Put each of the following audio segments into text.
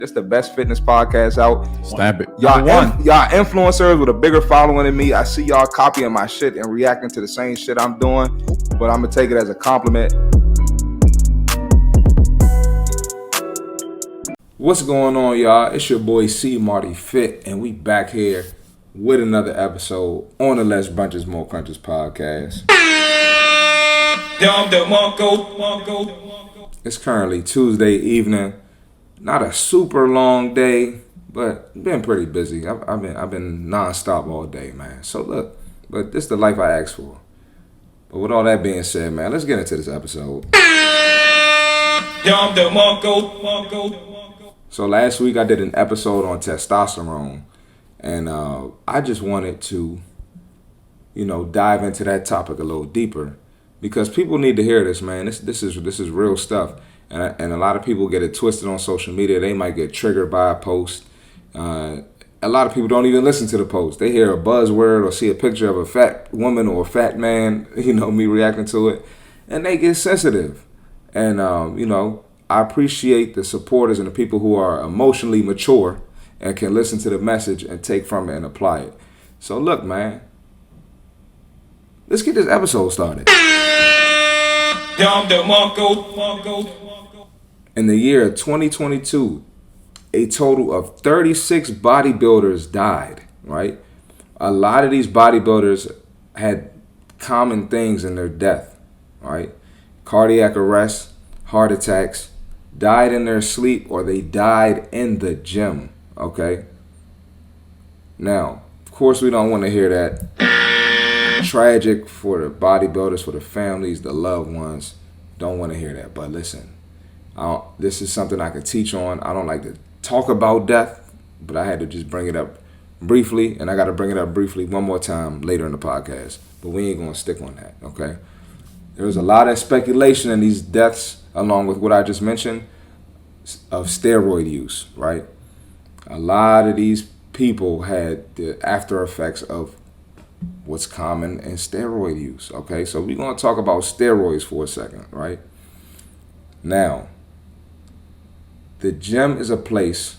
This the best fitness podcast out. Stab it. Y'all influencers with a bigger following than me. I see y'all copying my shit and reacting to the same shit I'm doing, but I'm gonna take it as a compliment. What's going on, y'all? It's your boy CMartyFit, and we back here with another episode on the Less Brunches, More Crunches podcast. It's currently Tuesday evening. Not a super long day, but been pretty busy. I've been nonstop all day, man. So look, but this is the life I asked for. But with all that being said, man, let's get into this episode. So last week I did an episode on testosterone, and I just wanted to, dive into that topic a little deeper because people need to hear this, man. This is real stuff. And a lot of people get it twisted on social media. They might get triggered by a post. A lot of people don't even listen to the post. They hear a buzzword or see a picture of a fat woman or a fat man, me reacting to it, and they get sensitive. And, I appreciate the supporters and the people who are emotionally mature and can listen to the message and take from it and apply it. So look, man, let's get this episode started. In the year 2022, a total of 36 bodybuilders died, right? A lot of these bodybuilders had common things in their death, right? Cardiac arrest, heart attacks, died in their sleep, or they died in the gym, okay? Now, of course, we don't want to hear that. Tragic for the bodybuilders, for the families, the loved ones. Don't want to hear that, but listen. This is something I could teach on. I don't like to talk about death, but I had to just bring it up briefly, and I got to bring it up briefly one more time later in the podcast. But we ain't going to stick on that, okay? There was a lot of speculation in these deaths, along with what I just mentioned, of steroid use, right? A lot of these people had the after effects of what's common in steroid use, okay? So we're going to talk about steroids for a second, right? Now, the gym is a place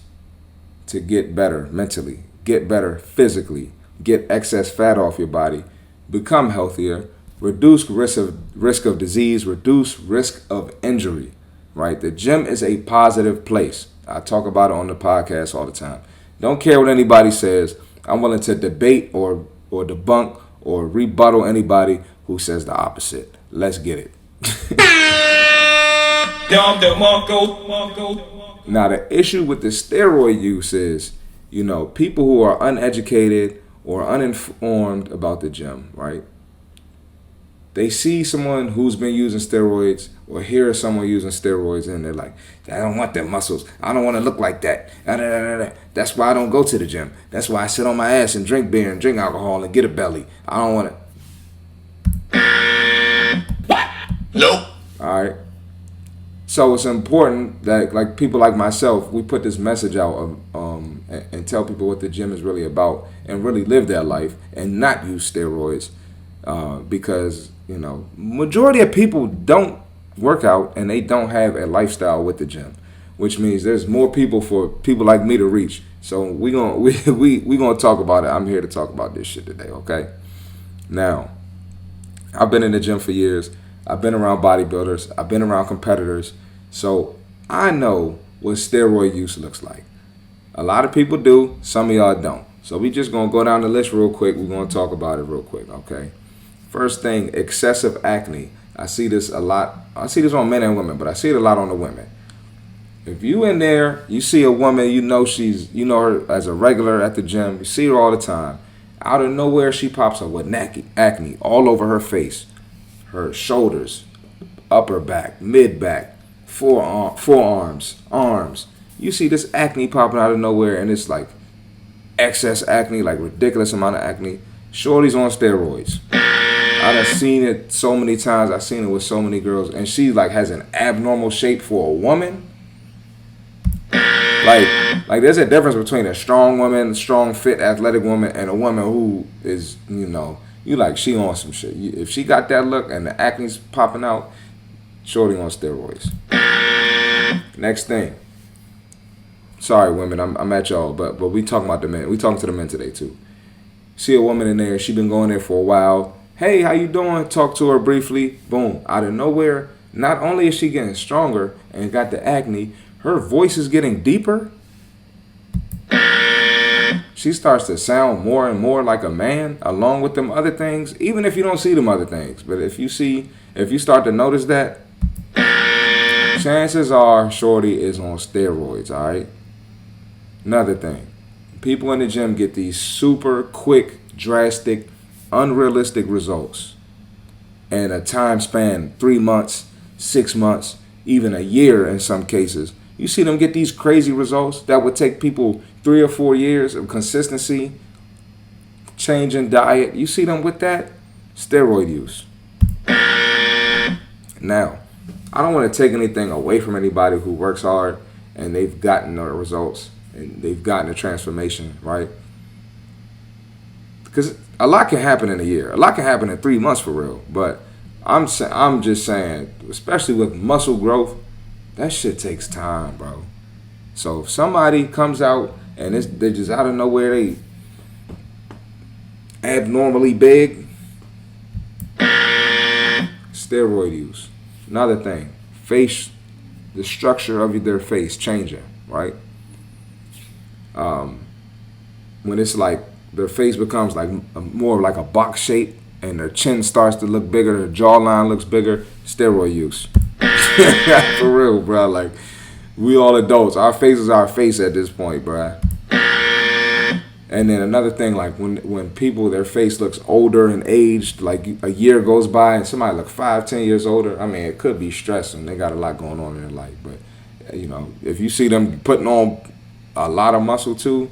to get better mentally, get better physically, get excess fat off your body, become healthier, reduce risk of disease, reduce risk of injury, right? The gym is a positive place. I talk about it on the podcast all the time. Don't care what anybody says. I'm willing to debate or debunk or rebuttal anybody who says the opposite. Let's get it. Now, the issue with the steroid use is, people who are uneducated or uninformed about the gym, right? They see someone who's been using steroids or hear someone using steroids and they're like, I don't want them muscles. I don't want to look like that. That's why I don't go to the gym. That's why I sit on my ass and drink beer and drink alcohol and get a belly. I don't want to. What? Nope. All right. So it's important that, like, people like myself, we put this message out and tell people what the gym is really about and really live their life and not use steroids because, majority of people don't work out and they don't have a lifestyle with the gym, which means there's more people for people like me to reach. So we gonna talk about it. I'm here to talk about this shit today, okay? Now, I've been in the gym for years. I've been around bodybuilders. I've been around competitors. So I know what steroid use looks like. A lot of people do. Some of y'all don't. So we just going to go down the list real quick. We're going to talk about it real quick, okay? First thing, excessive acne. I see this a lot. I see this on men and women, but I see it a lot on the women. If you in there, you see a woman, you know her as a regular at the gym. You see her all the time. Out of nowhere, she pops up with acne all over her face. Her shoulders, upper back, mid back, forearms, arms. You see this acne popping out of nowhere, and it's like excess acne, like ridiculous amount of acne. Shorty's on steroids. I've seen it so many times. I've seen it with so many girls, and she like has an abnormal shape for a woman. Like there's a difference between a strong woman, strong, fit, athletic woman, and a woman who is, you like she on some shit. If she got that look and the acne's popping out, shorty on steroids. Next thing, Sorry, women, I'm at y'all, but we talking about the men. We talking to the men today too. See a woman in there, she been going there for a while. Hey, how you doing? Talk to her briefly. Boom, out of nowhere. Not only is she getting stronger and got the acne, her voice is getting deeper. She starts to sound more and more like a man, along with them other things. Even if you don't see them other things, but if you start to notice that, chances are shorty is on steroids. All right. Another thing, people in the gym get these super quick, drastic, unrealistic results in a time span 3 months, 6 months, even a year in some cases. You see them get these crazy results that would take people 3 or 4 years of consistency, change in diet. You see them with that? Steroid use. Now, I don't want to take anything away from anybody who works hard and they've gotten the results and they've gotten a transformation, right? Because a lot can happen in a year. A lot can happen in 3 months for real. But I'm just saying, especially with muscle growth, that shit takes time, bro. So if somebody comes out and they're just out of nowhere, they abnormally big, steroid use. Another thing, the structure of their face changing, right? When it's like their face becomes like more like a box shape and their chin starts to look bigger, their jawline looks bigger, steroid use. For real, bro. Like, we all adults. Our face is our face at this point, bro. And then another thing, like when people, their face looks older and aged, like a year goes by and somebody look 5-10 years older, I mean, it could be stressing. They got a lot going on in their life. But, you know, if you see them putting on a lot of muscle too,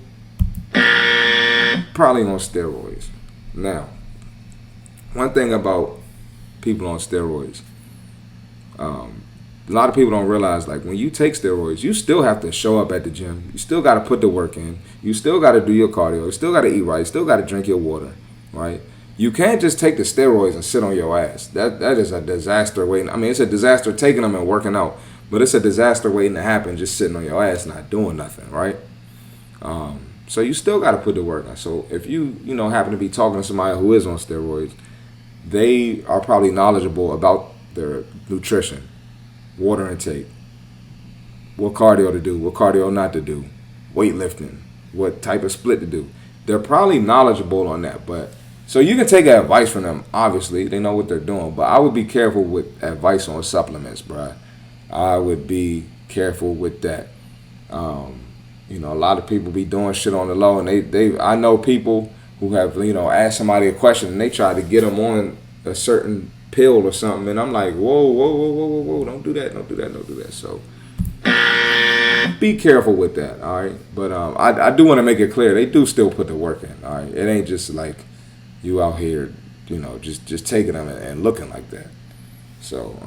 probably on steroids. Now, one thing about people on steroids, a lot of people don't realize, like, when you take steroids, you still have to show up at the gym. You still got to put the work in. You still got to do your cardio. You still got to eat right. You still got to drink your water, right? You can't just take the steroids and sit on your ass. That is a disaster waiting. I mean, it's a disaster taking them and working out, but it's a disaster waiting to happen just sitting on your ass not doing nothing, right? So you still got to put the work in. So if you happen to be talking to somebody who is on steroids, they are probably knowledgeable about their nutrition, water intake, what cardio to do, what cardio not to do, weightlifting, what type of split to do. They're probably knowledgeable on that, but so you can take advice from them. Obviously, they know what they're doing, but I would be careful with advice on supplements, bruh. I would be careful with that. A lot of people be doing shit on the low, and I know people who have asked somebody a question and they try to get them on a certain pill or something, and I'm like, whoa, don't do that. So be careful with that, all right? But I do want to make it clear, they do still put the work in, all right? It ain't just like you out here, just taking them and looking like that. So,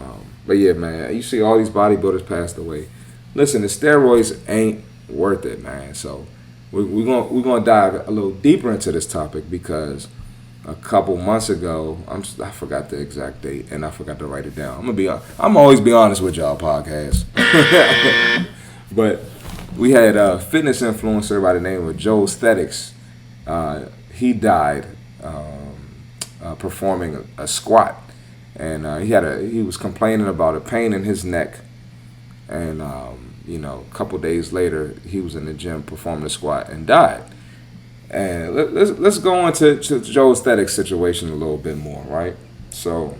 but yeah, man, you see all these bodybuilders passed away. Listen, the steroids ain't worth it, man. So we're gonna dive a little deeper into this topic because a couple months ago, I forgot the exact date and I forgot to write it down. I'm always be honest with y'all podcast. But we had a fitness influencer by the name of Joe Aesthetics. He died performing a squat, and he was complaining about a pain in his neck, and a couple days later he was in the gym performing a squat and died. And let's go into Joe Aesthetics' situation a little bit more, right? So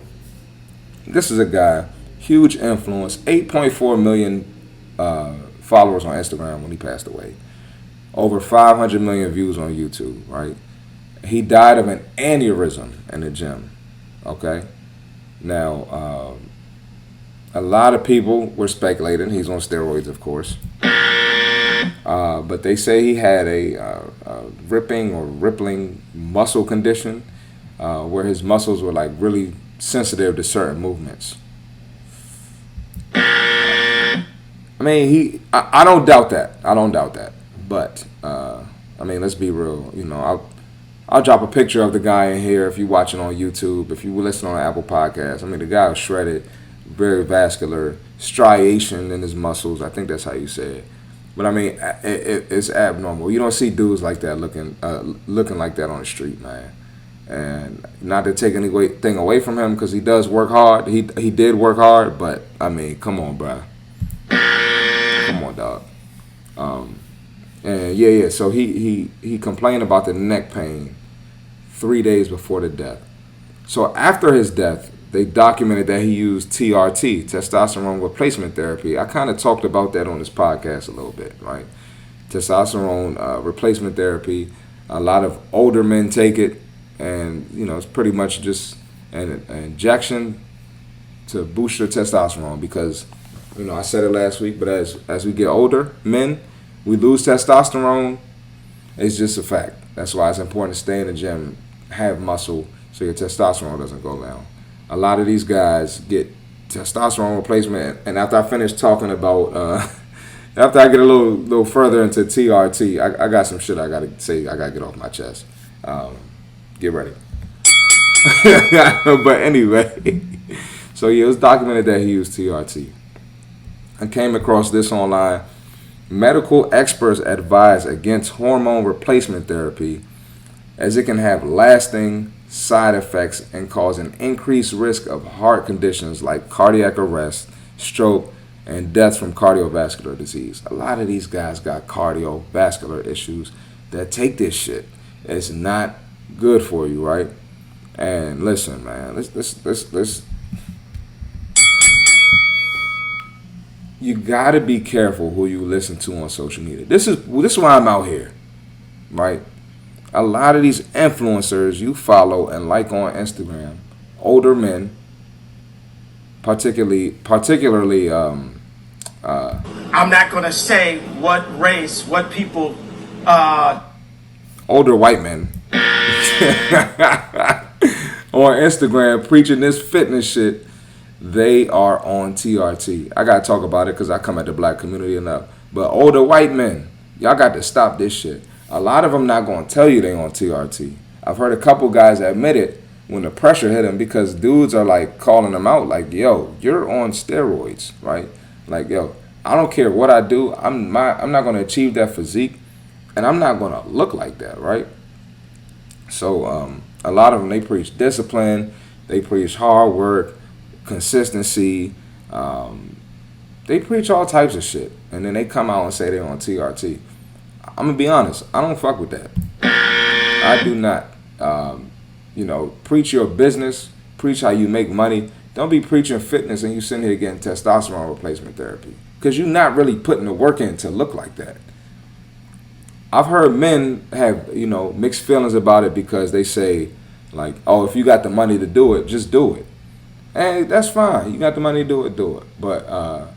this is a guy, huge influence, 8.4 million followers on Instagram when he passed away, over 500 million views on YouTube, right? He died of an aneurysm in the gym, okay? Now, a lot of people were speculating he's on steroids, of course. But they say he had a rippling muscle condition where his muscles were like really sensitive to certain movements. I mean, I don't doubt that. But let's be real. I'll drop a picture of the guy in here if you're watching on YouTube. If you listen on Apple Podcasts, the guy was shredded, very vascular, striation in his muscles. I think that's how you say it. But I mean, it's abnormal. You don't see dudes like that looking like that on the street, man. And not to take anything away from him, because he does work hard. He did work hard, but I mean, come on, bro. Come on, dog. And yeah. So he complained about the neck pain 3 days before the death. So after his death, they documented that he used TRT, testosterone replacement therapy. I kind of talked about that on this podcast a little bit, right? Testosterone replacement therapy. A lot of older men take it, and it's pretty much just an injection to boost your testosterone, because I said it last week, but as we get older, men, we lose testosterone. It's just a fact. That's why it's important to stay in the gym, have muscle, so your testosterone doesn't go down. A lot of these guys get testosterone replacement, and after I finish talking about, after I get a little further into TRT, I got some shit I gotta say. I gotta get off my chest. Get ready. But anyway, so yeah, it was documented that he used TRT. I came across this online. Medical experts advise against hormone replacement therapy, as it can have lasting side effects and cause an increased risk of heart conditions like cardiac arrest, stroke, and death from cardiovascular disease. A lot of these guys got cardiovascular issues that take this shit. It's not good for you, right? And listen, man, let's you gotta be careful who you listen to on social media. This is why I'm out here, right? A lot of these influencers you follow and like on Instagram, older men, particularly. I'm not gonna say what race, what people. Older white men on Instagram preaching this fitness shit. They are on TRT. I gotta talk about it because I come at the black community enough. But older white men, y'all got to stop this shit. A lot of them not gonna tell you they on TRT. I've heard a couple guys admit it when the pressure hit them, because dudes are like calling them out, like, "Yo, you're on steroids, right? Like, yo, I don't care what I do. I'm not gonna achieve that physique, and I'm not gonna look like that, right?" So a lot of them, they preach discipline, they preach hard work, consistency, they preach all types of shit, and then they come out and say they're on TRT. I'm gonna be honest, I don't fuck with that. I do not. Preach your business, preach how you make money. Don't be preaching fitness and you sitting here getting testosterone replacement therapy, because you're not really putting the work in to look like that. I've heard men have mixed feelings about it, because they say, like, "Oh, if you got the money to do it, just do it." And that's fine. You got the money to do it. But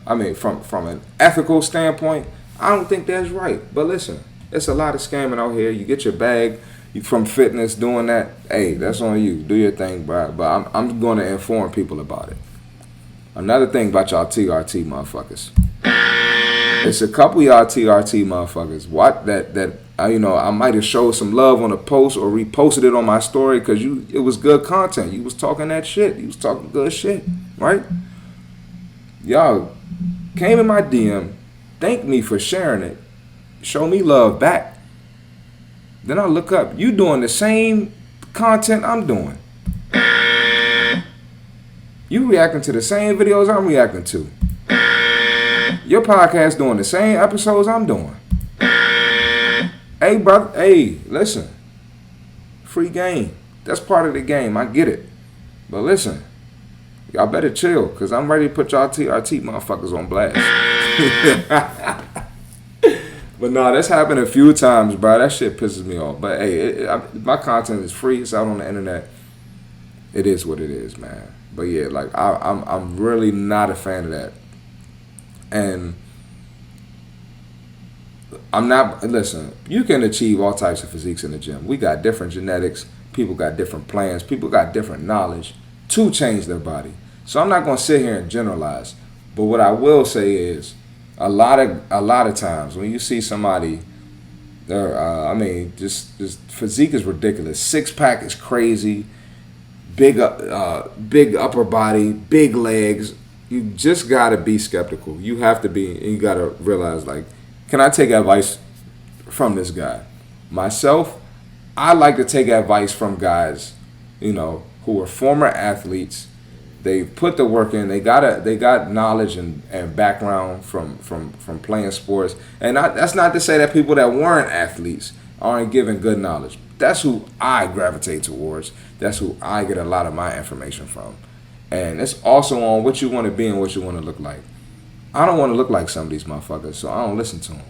I mean, from an ethical standpoint, I don't think that's right. But listen, it's a lot of scamming out here. You get your bag from fitness doing that. Hey, that's on you. Do your thing, bro. But I'm going to inform people about it. Another thing about y'all TRT motherfuckers. It's a couple of y'all TRT motherfuckers. What that I might have showed some love on a post or reposted it on my story, because it was good content. You was talking that shit. You was talking good shit, right? Y'all came in my DM, thanked me for sharing it, show me love back. Then I look up, you doing the same content I'm doing. You reacting to the same videos I'm reacting to. Your podcast doing the same episodes I'm doing. Hey, brother. Hey, listen. Free game. That's part of the game. I get it. But listen, y'all better chill, because I'm ready to put y'all TRT motherfuckers on blast. But no, that's happened a few times, bro. That shit pisses me off. But hey, my content is free. It's out on the internet. It is what it is, man. But yeah, like I'm really not a fan of that. And listen, you can achieve all types of physiques in the gym. We got different genetics. People got different plans. People got different knowledge to change their body. So I'm not going to sit here and generalize. But what I will say is, a lot of times when you see somebody, just physique is ridiculous. 6-pack is crazy. Big upper body, big legs. You just gotta be skeptical. You have to be, and you gotta realize, like, can I take advice from this guy? Myself, I like to take advice from guys, who are former athletes. They put the work in. They got knowledge and background from playing sports. And that's not to say that people that weren't athletes aren't given good knowledge. That's who I gravitate towards. That's who I get a lot of my information from. And it's also on what you want to be and what you want to look like. I don't want to look like some of these motherfuckers, so I don't listen to them.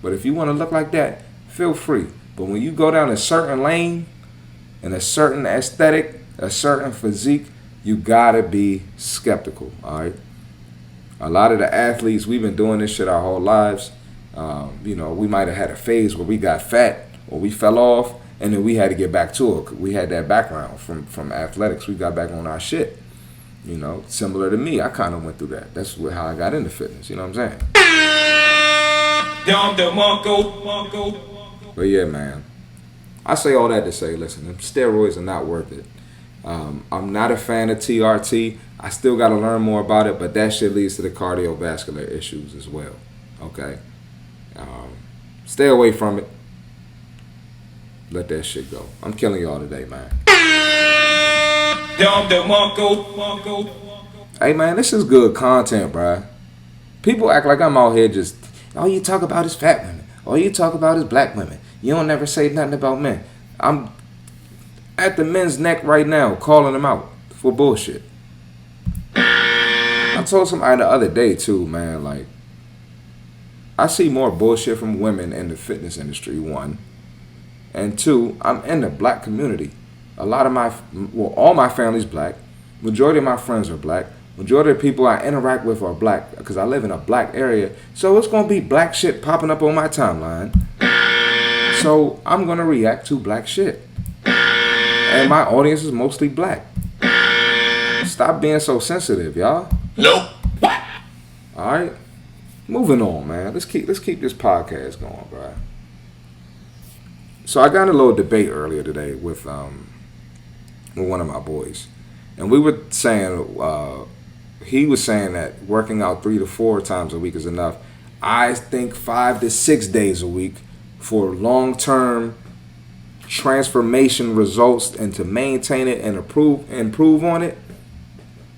But if you want to look like that, feel free. But when you go down a certain lane and a certain aesthetic, a certain physique, you gotta be skeptical, all right? A lot of the athletes, we've been doing this shit our whole lives. We might have had a phase where we got fat or we fell off, and then we had to get back to it. We had that background from athletics. We got back on our shit. Similar to me, I kind of went through that. That's how I got into fitness. You know what I'm saying? But yeah, man. I say all that to say, listen, them steroids are not worth it. I'm not a fan of TRT. I still got to learn more about it, but that shit leads to the cardiovascular issues as well. Okay? Stay away from it. Let that shit go. I'm killing y'all today, man. Hey, man, this is good content, bruh. People act like I'm out here just, all you talk about is fat women. All you talk about is black women. You don't never say nothing about men. I'm at the men's neck right now, calling them out for bullshit. I told somebody the other day, too, man, like, I see more bullshit from women in the fitness industry, one. And two, I'm in the black community. All my family's black. Majority of my friends are black. Majority of the people I interact with are black because I live in a black area. So it's going to be black shit popping up on my timeline. So I'm going to react to black shit. And my audience is mostly black. Stop being so sensitive, y'all. Nope. All right? Moving on, man. Let's keep this podcast going, bro. So I got in a little debate earlier today with one of my boys. And we were saying, he was saying that working out 3 to 4 times a week is enough. I think 5 to 6 days a week for long-term transformation results and to maintain it and improve on it,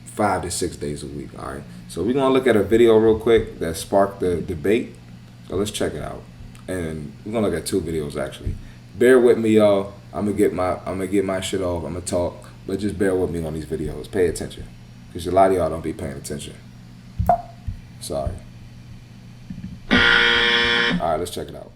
5 to 6 days a week, all right? So we're going to look at a video real quick that sparked the debate. So let's check it out. And we're going to look at 2 videos, actually. Bear with me, y'all. I'm going to get my shit off. I'm going to talk. But just bear with me on these videos. Pay attention. Because a lot of y'all don't be paying attention. Sorry. All right, let's check it out.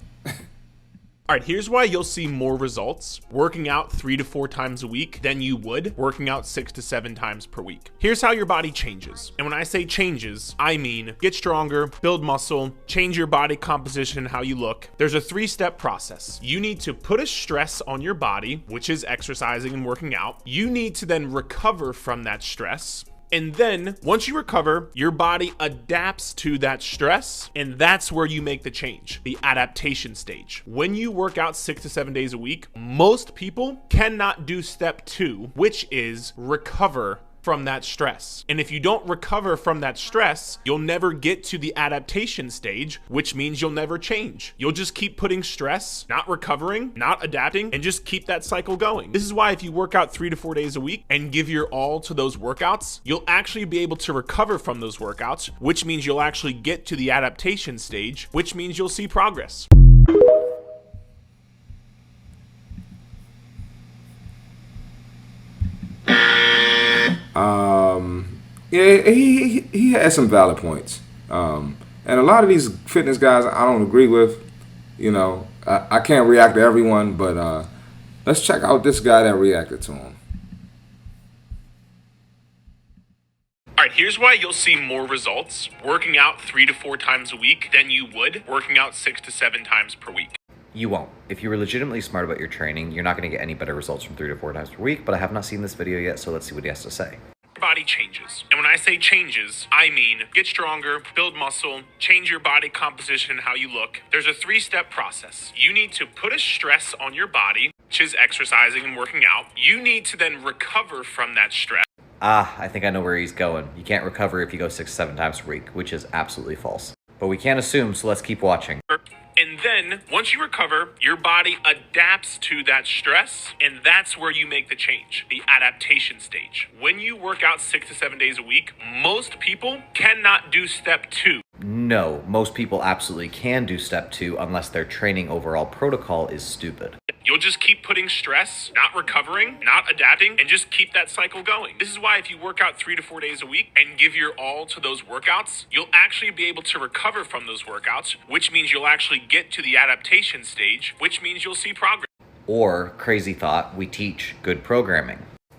All right, here's why you'll see more results working out 3 to 4 times a week than you would working out 6 to 7 times per week. Here's how your body changes. And when I say changes, I mean get stronger, build muscle, change your body composition, how you look. There's a 3-step process. You need to put a stress on your body, which is exercising and working out. You need to then recover from that stress. And then once you recover, your body adapts to that stress, and that's where you make the change, the adaptation stage. When you work out 6 to 7 days a week, most people cannot do step 2, which is recover from that stress. And if you don't recover from that stress, you'll never get to the adaptation stage, which means you'll never change. You'll just keep putting stress, not recovering, not adapting, and just keep that cycle going. This is why if you work out 3 to 4 days a week and give your all to those workouts, you'll actually be able to recover from those workouts, which means you'll actually get to the adaptation stage, which means you'll see progress. Yeah, he has some valid points. And a lot of these fitness guys I don't agree with. I can't react to everyone, but let's check out this guy that reacted to him. All right, here's why you'll see more results working out 3 to 4 times a week than you would working out 6 to 7 times per week. You won't. If you were legitimately smart about your training, you're not going to get any better results from 3 to 4 times per week, but I have not seen this video yet, so let's see what he has to say. Your body changes. And when I say changes, I mean get stronger, build muscle, change your body composition and how you look. There's a 3-step process. You need to put a stress on your body, which is exercising and working out. You need to then recover from that stress. I think I know where he's going. You can't recover if you go 6 to 7 times per week, which is absolutely false. But we can't assume, so let's keep watching. And then once you recover, your body adapts to that stress, and that's where you make the change, the adaptation stage. When you work out 6 to 7 days a week, most people cannot do step 2. No, most people absolutely can do step 2 unless their training overall protocol is stupid. You'll just keep putting stress, not recovering, not adapting, and just keep that cycle going. This is why if you work out 3 to 4 days a week and give your all to those workouts, you'll actually be able to recover from those workouts, which means you'll actually get to the adaptation stage, which means you'll see progress. Or, crazy thought, we teach good programming,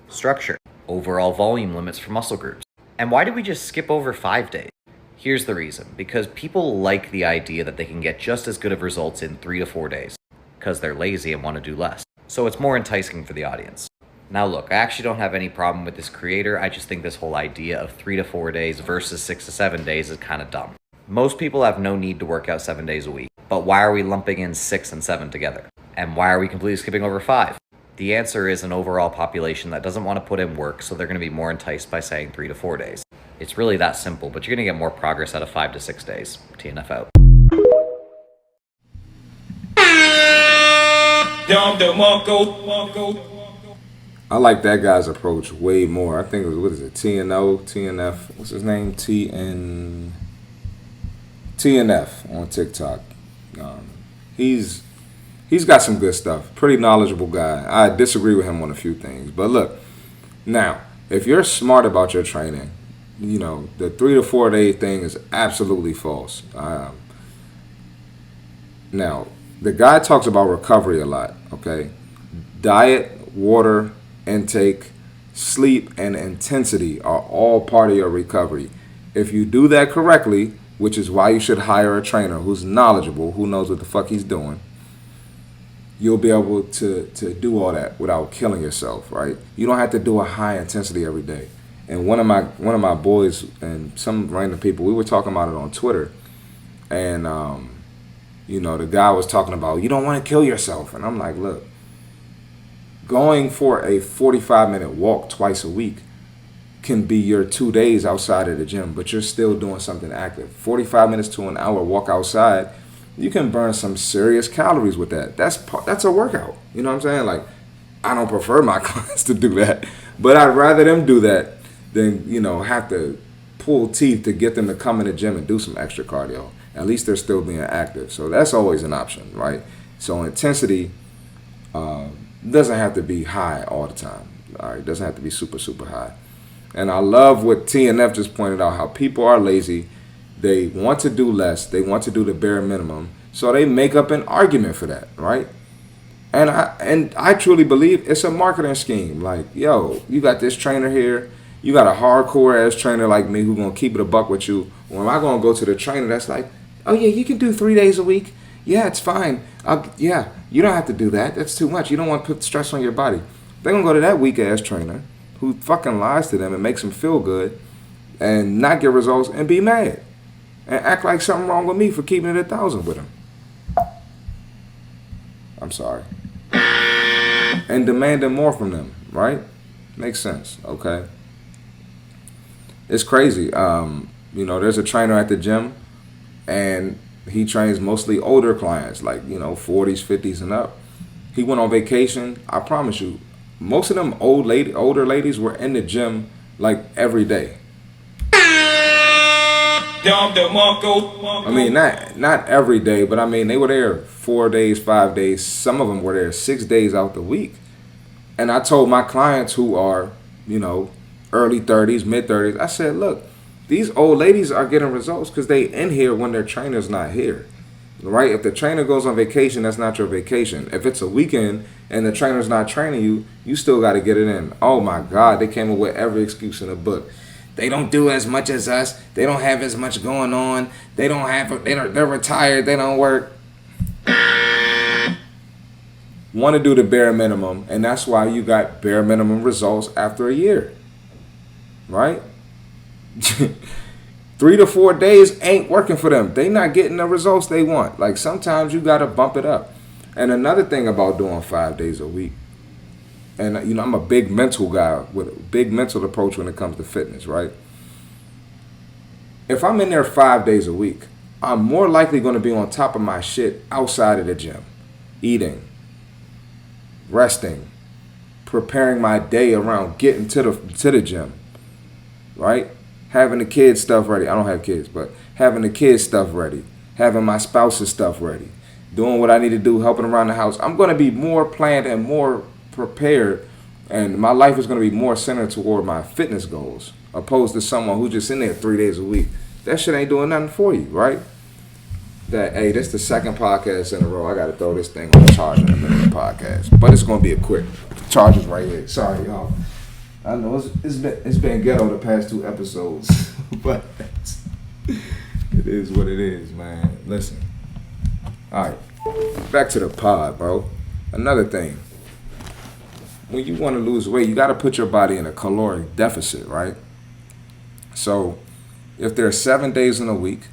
structure, overall volume limits for muscle groups. And why did we just skip over 5 days? Here's the reason. Because people like the idea that they can get just as good of results in 3 to 4 days. Because they're lazy and want to do less. So it's more enticing for the audience. Now look, I actually don't have any problem with this creator. I just think this whole idea of 3 to 4 days versus 6 to 7 days is kind of dumb. Most people have no need to work out 7 days a week. But why are we lumping in 6 and 7 together? And why are we completely skipping over 5? The answer is an overall population that doesn't want to put in work, so they're going to be more enticed by saying 3 to 4 days. It's really that simple, but you're going to get more progress out of 5 to 6 days. TNF out. I like that guy's approach way more. I think it was, what is it, TNF, what's his name? TNF on TikTok. He's got some good stuff. Pretty knowledgeable guy. I disagree with him on a few things. But look, now, if you're smart about your training, you know, the 3 to 4 day thing is absolutely false. Now, the guy talks about recovery a lot, okay? Diet, water, intake, sleep, and intensity are all part of your recovery. If you do that correctly, which is why you should hire a trainer who's knowledgeable, who knows what the fuck he's doing, you'll be able to do all that without killing yourself, right? You don't have to do a high intensity every day. And one of my boys and some random people, we were talking about it on Twitter, and you know, the guy was talking about, you don't want to kill yourself. And I'm like, look, going for a 45-minute walk twice a week can be your 2 days outside of the gym, but you're still doing something active. 45 minutes to an hour walk outside, you can burn some serious calories with that. That's a workout. You know what I'm saying? Like, I don't prefer my clients to do that, but I'd rather them do that than, you know, have to pull teeth to get them to come in the gym and do some extra cardio. At least they're still being active. So that's always an option, right? So intensity doesn't have to be high all the time. All right, it doesn't have to be super, super high. And I love what TNF just pointed out, how people are lazy. They want to do less. They want to do the bare minimum. So they make up an argument for that, right? And I truly believe it's a marketing scheme. Like, yo, you got this trainer here. You got a hardcore ass trainer like me who's going to keep it a buck with you. Or am I going to go to the trainer that's like, oh, yeah, you can do 3 days a week. Yeah, it's fine. Yeah, you don't have to do that. That's too much. You don't want to put stress on your body. They're going to go to that weak ass trainer who fucking lies to them and makes them feel good and not get results and be mad and act like something wrong with me for keeping it 1,000 with them. I'm sorry. And demanding more from them, right? Makes sense, okay? It's crazy. You know, there's a trainer at the gym and he trains mostly older clients, like, you know, 40s, 50s and up. He went on vacation. I promise you, most of them older ladies were in the gym like every day. I mean, not every day, but I mean, they were there 4 days, 5 days. Some of them were there 6 days out the week. And I told my clients who are, you know, early 30s, mid 30s, I said, look, these old ladies are getting results because they in here when their trainer's not here, right? If the trainer goes on vacation, that's not your vacation. If it's a weekend and the trainer's not training you, you still got to get it in. Oh my God, they came up with every excuse in the book. They don't do as much as us. They don't have as much going on. They're retired. They don't work. Want to do the bare minimum, and that's why you got bare minimum results after a year, right? 3 to 4 days ain't working for them. They not getting the results they want. Like, sometimes you got to bump it up. And another thing about doing 5 days a week, and, you know, I'm a big mental guy with a big mental approach when it comes to fitness, right? If I'm in there 5 days a week, I'm more likely going to be on top of my shit outside of the gym, eating, resting, preparing my day around getting to the gym, right? Having the kids stuff ready. I don't have kids, but having the kids stuff ready, having my spouse's stuff ready, doing what I need to do, helping around the house. I'm going to be more planned and more prepared, and my life is going to be more centered toward my fitness goals, opposed to someone who's just in there 3 days a week. That shit ain't doing nothing for you, right? Hey, this is the second podcast in a row. I got to throw this thing on the charge in the middle of the podcast, but it's going to be a quick. The charge is right here. Sorry, y'all. I know it's been ghetto the past 2 episodes, but it is what it is, man. Listen. All right, back to the pod, bro. Another thing. When you want to lose weight, you got to put your body in a caloric deficit, right? So if there are 7 days in a week,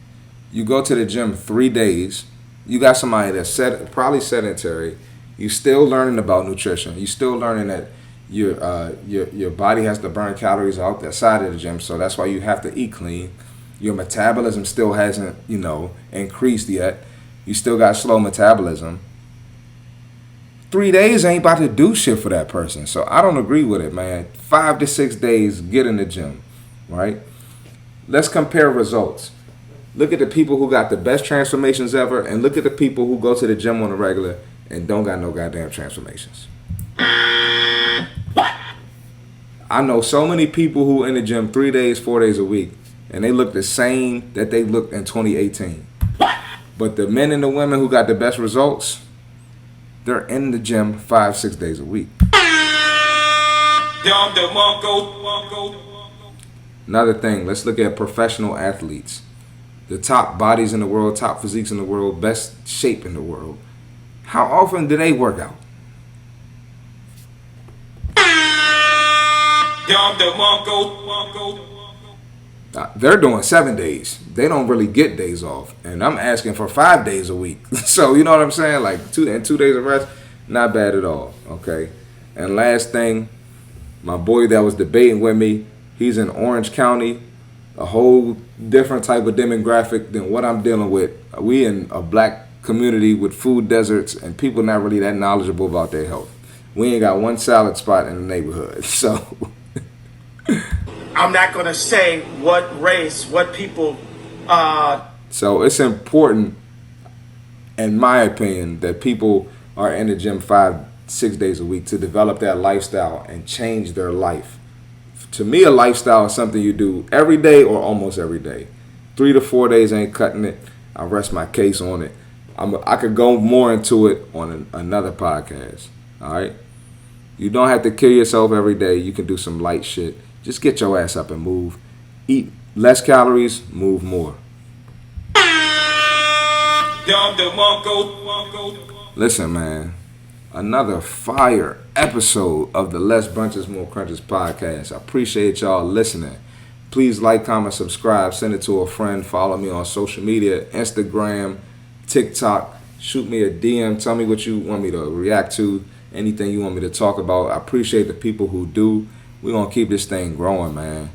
you go to the gym 3 days, you got somebody that's probably sedentary, you still learning about nutrition, you still learning that your body has to burn calories out the side of the gym, so that's why you have to eat clean. Your metabolism still hasn't, increased yet. You still got slow metabolism. 3 days ain't about to do shit for that person. So I don't agree with it, man. 5 to 6 days, get in the gym, right? Let's compare results. Look at the people who got the best transformations ever, and look at the people who go to the gym on a regular and don't got no goddamn transformations. I know so many people who in the gym 3 days, 4 days a week, and they look the same that they looked in 2018. But the men and the women who got the best results, they're in the gym 5, 6 days a week. Another thing, let's look at professional athletes. The top bodies in the world, top physiques in the world, best shape in the world. How often do they work out? They're doing 7 days. They don't really get days off. And I'm asking for 5 days a week. So, you know what I'm saying? Like 2 days of rest, not bad at all. Okay. And last thing, my boy that was debating with me, he's in Orange County, a whole different type of demographic than what I'm dealing with. We in a black community with food deserts and people not really that knowledgeable about their health. We ain't got one salad spot in the neighborhood. So I'm not going to say what race, what people. So it's important, in my opinion, that people are in the gym 5, 6 days a week to develop that lifestyle and change their life. To me, a lifestyle is something you do every day or almost every day. 3 to 4 days ain't cutting it. I rest my case on it. I could go more into it on another podcast. All right? You don't have to kill yourself every day. You can do some light shit. Just get your ass up and move. Eat less calories, move more. Listen, man. Another fire episode of the Less Brunches, More Crunches podcast. I appreciate y'all listening. Please like, comment, subscribe, send it to a friend. Follow me on social media, Instagram, TikTok. Shoot me a DM. Tell me what you want me to react to. Anything you want me to talk about. I appreciate the people who do. We're going to keep this thing growing, man.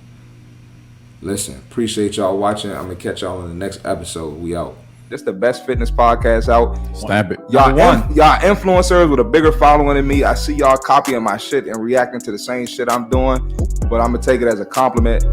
Listen, appreciate y'all watching. I'm going to catch y'all in the next episode. We out. This is the best fitness podcast out. Stab it. Y'all influencers with a bigger following than me. I see y'all copying my shit and reacting to the same shit I'm doing. But I'm going to take it as a compliment.